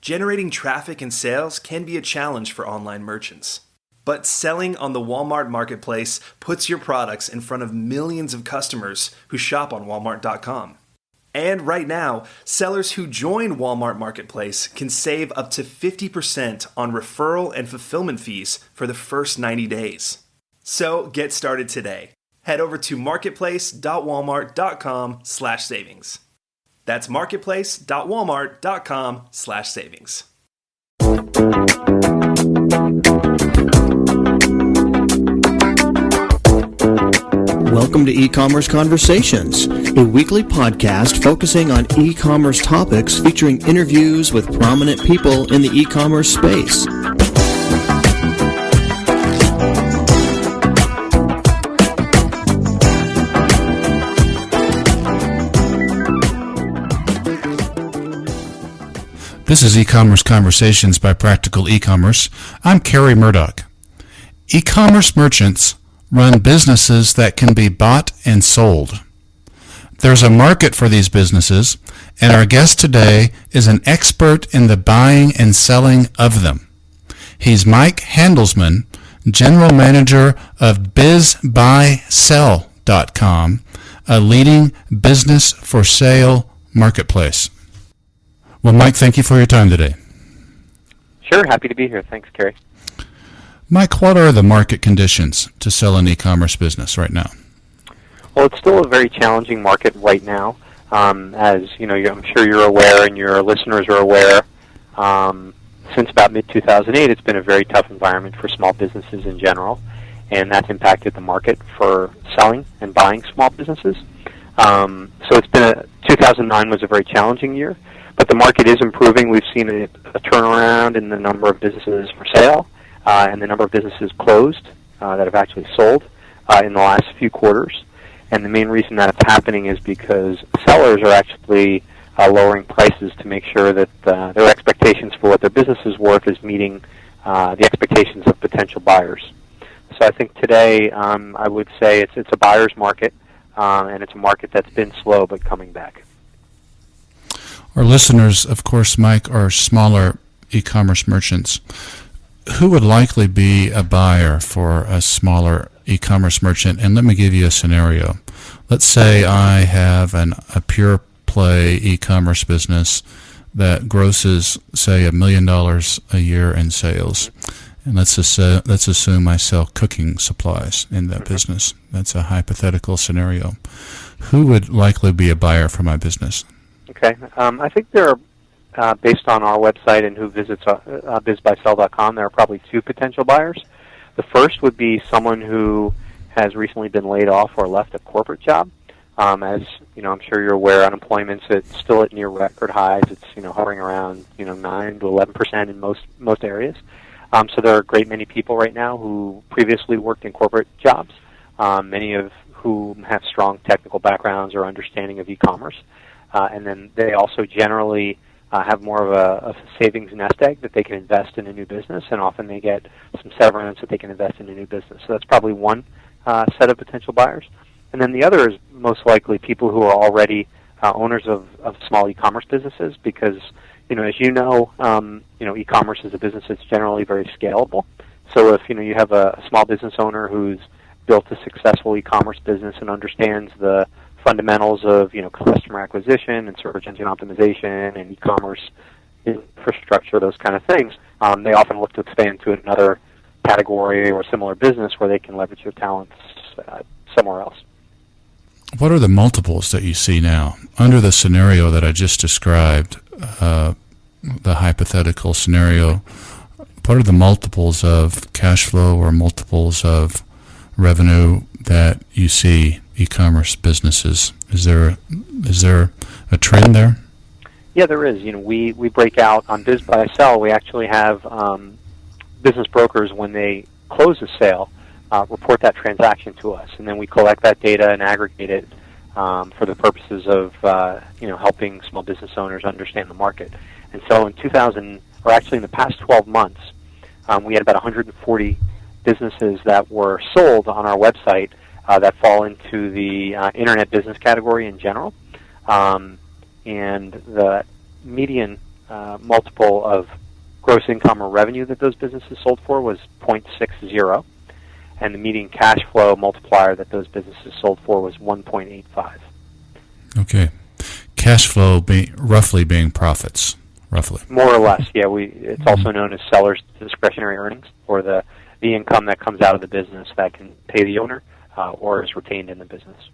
Generating traffic and sales can be a challenge for online merchants. But selling on the Walmart Marketplace puts your products in front of millions of customers who shop on Walmart.com. And right now, sellers who join Walmart Marketplace can save up to 50% on referral and fulfillment fees for the first 90 days. So get started today. Head over to marketplace.walmart.com/savings. That's marketplace.walmart.com/savings. Welcome to E-Commerce Conversations, a weekly podcast focusing on e-commerce topics featuring interviews with prominent people in the e-commerce space. This is E-Commerce Conversations by Practical E-Commerce. I'm Kerry Murdoch. E-commerce merchants run businesses that can be bought and sold. There's a market for these businesses, and our guest today is an expert in the buying and selling of them. He's Mike Handelsman, General Manager of BizBuySell.com, a leading business for sale marketplace. Well, Mike, thank you for your time today. Sure, happy to be here. Thanks, Kerry. Mike, what are the market conditions to sell an e-commerce business right now? Well, it's still a very challenging market right now. As you know, I'm sure you're aware, and your listeners are aware. Since about mid-2008, it's been a very tough environment for small businesses in general, and that's impacted the market for selling and buying small businesses. So it's been 2009 was a very challenging year. But the market is improving. We've seen a turnaround in the number of businesses for sale and the number of businesses closed that have actually sold in the last few quarters. And the main reason that's happening is because sellers are actually lowering prices to make sure that their expectations for what their business is worth is meeting the expectations of potential buyers. So I think today I would say it's a buyer's market, and it's a market that's been slow but coming back. Our listeners, of course, Mike, are smaller e-commerce merchants. Who would likely be a buyer for a smaller e-commerce merchant? And let me give you a scenario. Let's say I have a pure play e-commerce business that grosses, say, $1 million a year in sales. And let's assume I sell cooking supplies in that business. That's a hypothetical scenario. Who would likely be a buyer for my business? Okay. I think there are, based on our website and who visits BizBuySell.com, there are probably two potential buyers. The first would be someone who has recently been laid off or left a corporate job. As you know, I'm sure you're aware, unemployment's still at near record highs. It's hovering around 9 to 11% in most areas. So there are a great many people right now who previously worked in corporate jobs, many of whom have strong technical backgrounds or understanding of e-commerce. And then they also generally have more of a savings nest egg that they can invest in a new business, and often they get some severance that they can invest in a new business. So that's probably one set of potential buyers. And then the other is most likely people who are already owners of small e-commerce businesses, because as you know, e-commerce is a business that's generally very scalable. So if you have a small business owner who's built a successful e-commerce business and understands the fundamentals of customer acquisition and search engine optimization and e-commerce infrastructure, those kind of things, they often look to expand to another category or similar business where they can leverage their talents somewhere else. What are the multiples that you see now under the scenario that I just described, the hypothetical scenario? What are the multiples of cash flow or multiples of revenue that you see e-commerce businesses? Is there a trend there? Yeah, there is. We break out on Biz Buy Sell. We actually have business brokers, when they close a sale, report that transaction to us, and then we collect that data and aggregate it for the purposes of helping small business owners understand the market. And so in the past 12 months, we had about 140 businesses that were sold on our website that fall into the internet business category in general. And the median multiple of gross income or revenue that those businesses sold for was 0.60, and the median cash flow multiplier that those businesses sold for was 1.85. Okay. Cash flow roughly being profits, roughly. More or less, yeah. It's also known as seller's discretionary earnings, or the income that comes out of the business that can pay the owner or is retained in the business.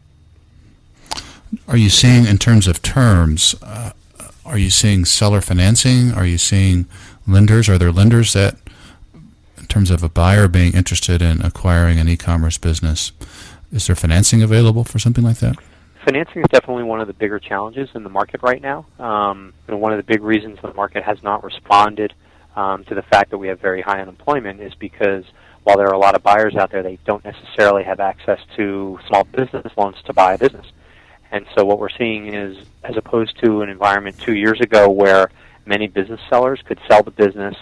Are you seeing, in terms of terms, are you seeing seller financing? Are you seeing lenders? Are there lenders that, in terms of a buyer being interested in acquiring an e-commerce business, is there financing available for something like that? Financing is definitely one of the bigger challenges in the market right now. One of the big reasons the market has not responded to the fact that we have very high unemployment is because while there are a lot of buyers out there, they don't necessarily have access to small business loans to buy a business. And so what we're seeing is, as opposed to an environment 2 years ago where many business sellers could sell the business,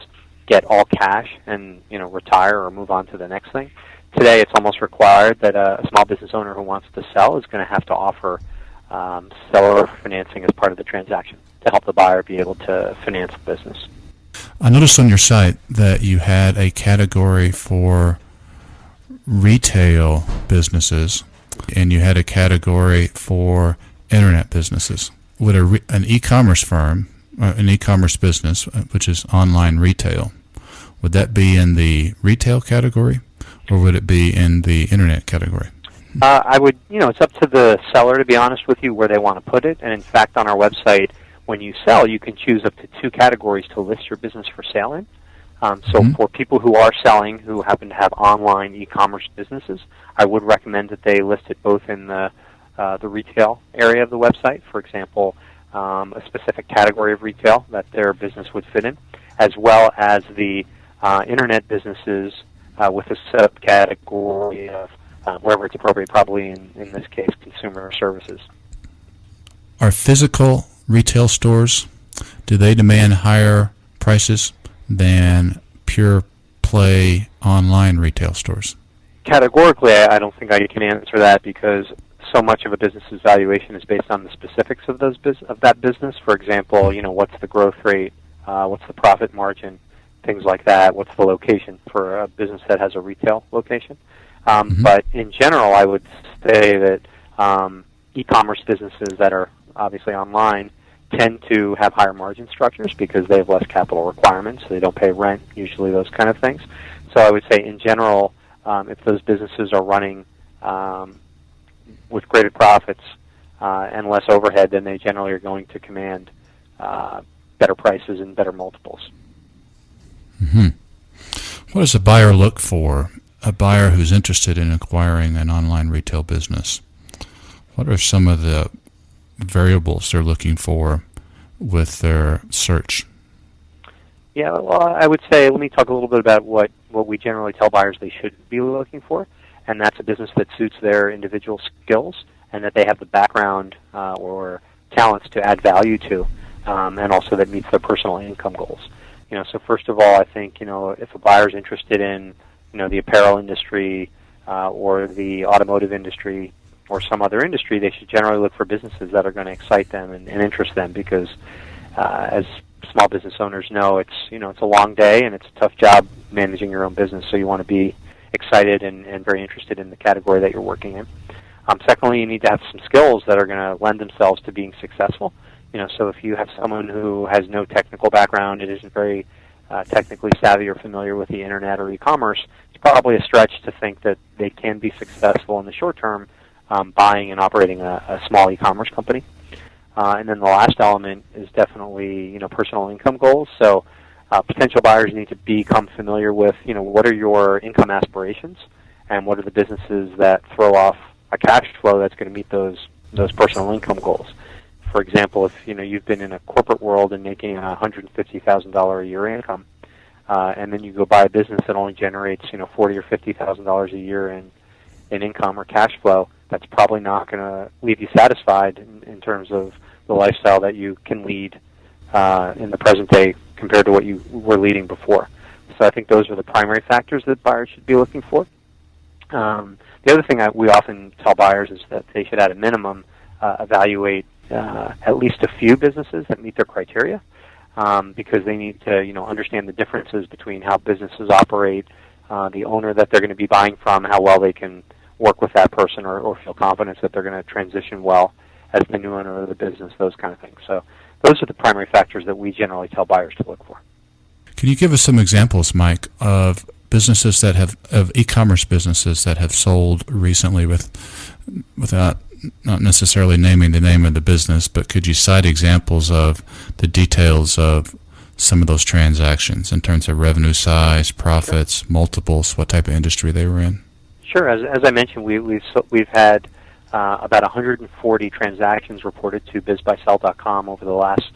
get all cash, and retire or move on to the next thing, today it's almost required that a small business owner who wants to sell is going to have to offer seller financing as part of the transaction to help the buyer be able to finance the business. I noticed on your site that you had a category for retail businesses, and you had a category for internet businesses. Would an e-commerce firm, an e-commerce business, which is online retail, would that be in the retail category, or would it be in the internet category? I would, it's up to the seller, to be honest with you, where they want to put it. And in fact, on our website, when you sell, you can choose up to 2 categories to list your business for sale in. For people who are selling, who happen to have online e-commerce businesses, I would recommend that they list it both in the retail area of the website, for example, a specific category of retail that their business would fit in, as well as the internet businesses with a subcategory of wherever it's appropriate, probably in this case, consumer services. Are physical retail stores, do they demand higher prices than pure play online retail stores? Categorically, I don't think I can answer that because so much of a business's valuation is based on the specifics of that business. For example, what's the growth rate, what's the profit margin, things like that. What's the location for a business that has a retail location? But in general, I would say that e-commerce businesses that are obviously online tend to have higher margin structures because they have less capital requirements. So they don't pay rent, usually those kind of things. So I would say in general, if those businesses are running with greater profits and less overhead, then they generally are going to command better prices and better multiples. What does a buyer look for? A buyer who's interested in acquiring an online retail business. What are some of the variables they're looking for with their search? Yeah, well, I would say, let me talk a little bit about what we generally tell buyers they should be looking for, and that's a business that suits their individual skills and that they have the background or talents to add value to, and also that meets their personal income goals. So first of all, I think, if a buyer's interested in, the apparel industry or the automotive industry or some other industry, they should generally look for businesses that are going to excite them and interest them because, as small business owners know, it's a long day and it's a tough job managing your own business. So you want to be excited and very interested in the category that you're working in. Secondly, you need to have some skills that are going to lend themselves to being successful. So if you have someone who has no technical background, it isn't very technically savvy or familiar with the internet or e-commerce, it's probably a stretch to think that they can be successful in the short term buying and operating a small e-commerce company. And then the last element is definitely, personal income goals. So potential buyers need to become familiar with, what are your income aspirations and what are the businesses that throw off a cash flow that's going to meet those personal income goals. For example, if you've been in a corporate world and making $150,000 a year income, and then you go buy a business that only generates $40,000 or $50,000 a year in income or cash flow, that's probably not going to leave you satisfied in terms of the lifestyle that you can lead in the present day compared to what you were leading before. So I think those are the primary factors that buyers should be looking for. The other thing we often tell buyers is that they should, at a minimum, evaluate at least a few businesses that meet their criteria. because they need to, understand the differences between how businesses operate, the owner that they're going to be buying from, how well they can work with that person or feel confidence that they're going to transition well as the new owner of the business, those kind of things. So those are the primary factors that we generally tell buyers to look for. Can you give us some examples, Mike, of businesses of e-commerce businesses that have sold recently without not necessarily naming the name of the business, but could you cite examples of the details of some of those transactions in terms of revenue size, profits, multiples, what type of industry they were in? Sure. As I mentioned, we've had about 140 transactions reported to bizbysell.com over the last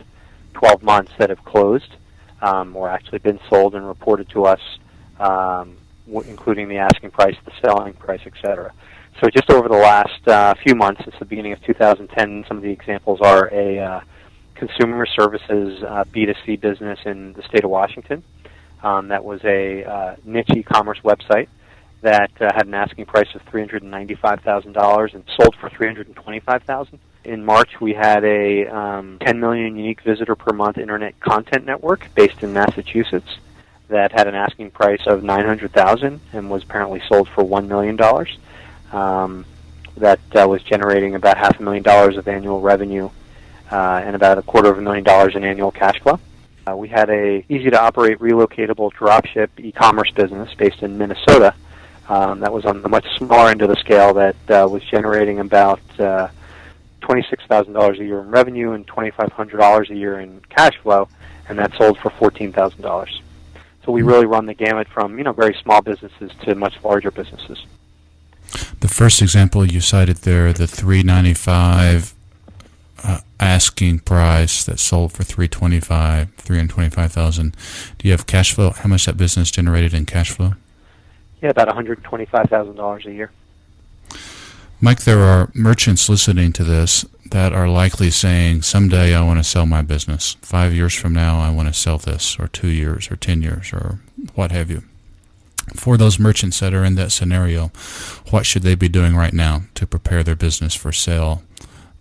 12 months that have closed or actually been sold and reported to us, including the asking price, the selling price, etc. So just over the last few months, since the beginning of 2010, some of the examples are a consumer services B2C business in the state of Washington. That was a niche e-commerce website that had an asking price of $395,000 and sold for $325,000. In March, we had a 10 million unique visitor per month internet content network based in Massachusetts that had an asking price of $900,000 and was apparently sold for $1 million. That was generating about $500,000 of annual revenue and about $250,000 in annual cash flow. We had a easy-to-operate, relocatable dropship e-commerce business based in Minnesota that was on the much smaller end of the scale that was generating about $26,000 a year in revenue and $2,500 a year in cash flow, and that sold for $14,000. So we really run the gamut from very small businesses to much larger businesses. The first example you cited there, the $395 asking price that sold for $325,000. Do you have cash flow? How much that business generated in cash flow? Yeah, about $125,000 a year. Mike, there are merchants listening to this that are likely saying, someday I want to sell my business. 5 years from now, I want to sell this, or 2 years, or 10 years, or what have you. For those merchants that are in that scenario, what should they be doing right now to prepare their business for sale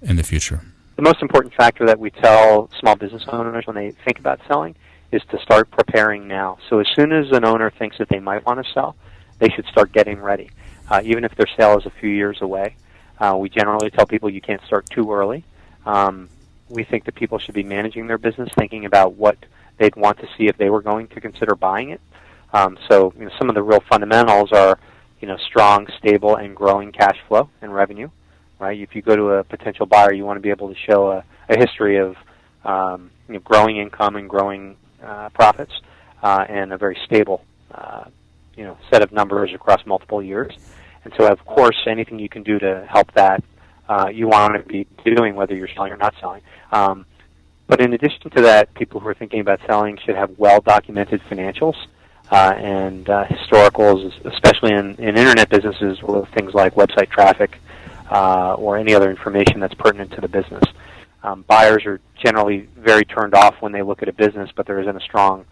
in the future? The most important factor that we tell small business owners when they think about selling is to start preparing now. So as soon as an owner thinks that they might want to sell, they should start getting ready. Even if their sale is a few years away, we generally tell people you can't start too early. We think that people should be managing their business, thinking about what they'd want to see if they were going to consider buying it. So some of the real fundamentals are strong, stable, and growing cash flow and revenue. Right? If you go to a potential buyer, you want to be able to show a history of growing income and growing profits and a very stable set of numbers across multiple years. And so, of course, anything you can do to help that, you want to be doing, whether you're selling or not selling. But in addition to that, people who are thinking about selling should have well-documented financials and historicals, especially in internet businesses with things like website traffic or any other information that's pertinent to the business. Buyers are generally very turned off when they look at a business, but there isn't a strong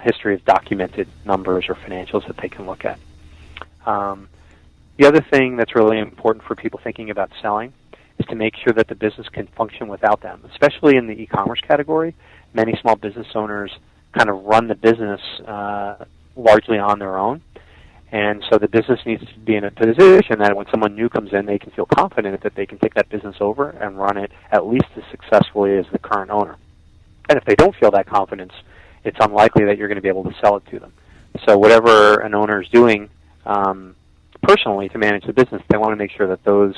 history of documented numbers or financials that they can look at. The other thing that's really important for people thinking about selling is to make sure that the business can function without them, especially in the e-commerce category. Many small business owners kind of run the business largely on their own. And so the business needs to be in a position that when someone new comes in, they can feel confident that they can take that business over and run it at least as successfully as the current owner. And if they don't feel that confidence, it's unlikely that you're going to be able to sell it to them. So whatever an owner is doing personally to manage the business, they want to make sure that those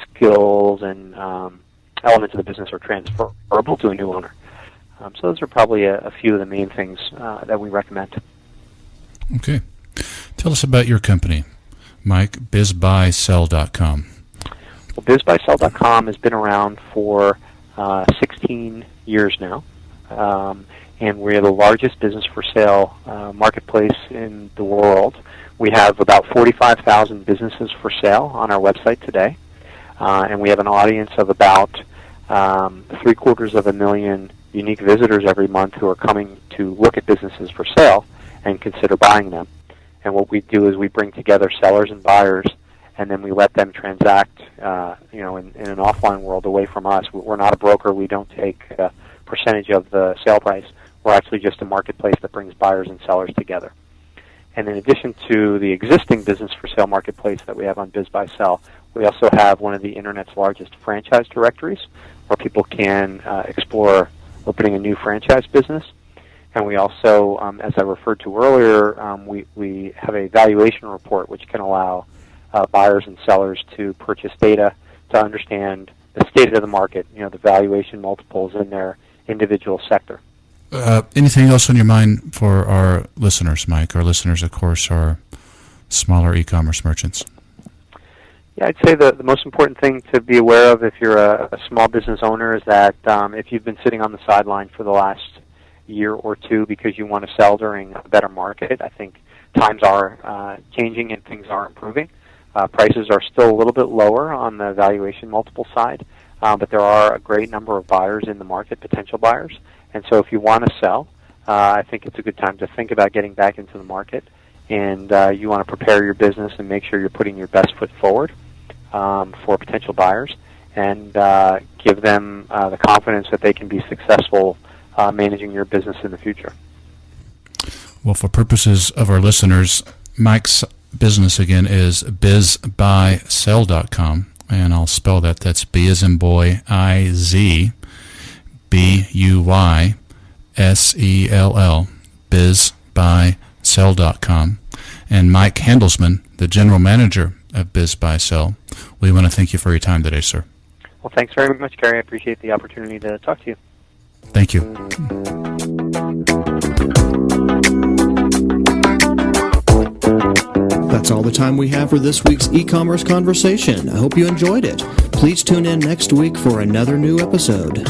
skills and elements of the business are transferable to a new owner. So those are probably a few of the main things that we recommend. Okay. Tell us about your company, Mike, bizbysell.com. Well, bizbysell.com has been around for 16 years now, and we're the largest business for sale marketplace in the world. We have about 45,000 businesses for sale on our website today, and we have an audience of about 750,000 unique visitors every month who are coming to look at businesses for sale and consider buying them. And what we do is we bring together sellers and buyers, and then we let them transact, in an offline world away from us. We're not a broker. We don't take percentage of the sale price. We're actually just a marketplace that brings buyers and sellers together. And in addition to the existing business for sale marketplace that we have on Biz by Sell, we also have one of the Internet's largest franchise directories where people can explore opening a new franchise business. And we also, as I referred to earlier, we have a valuation report which can allow buyers and sellers to purchase data to understand the state of the market, the valuation multiples in their individual sector. Anything else on your mind for our listeners, Mike? Our listeners, of course, are smaller e-commerce merchants. Yeah, I'd say the most important thing to be aware of if you're a small business owner is that if you've been sitting on the sideline for the last year or two because you want to sell during a better market, I think times are changing and things are improving. Prices are still a little bit lower on the valuation multiple side, but there are a great number of buyers in the market, potential buyers. And so if you want to sell, I think it's a good time to think about getting back into the market. And you want to prepare your business and make sure you're putting your best foot forward for potential buyers and give them the confidence that they can be successful managing your business in the future. Well, for purposes of our listeners, Mike's business, again, is bizbysell.com. And I'll spell that. That's B as in boy, I-Z, B-U-Y-S-E-L-L, bizbysell.com. And Mike Handelsman, the general manager of Biz by Sell, we want to thank you for your time today, sir. Well, thanks very much, Gary. I appreciate the opportunity to talk to you. Thank you. That's all the time we have for this week's e-commerce conversation. I hope you enjoyed it. Please tune in next week for another new episode.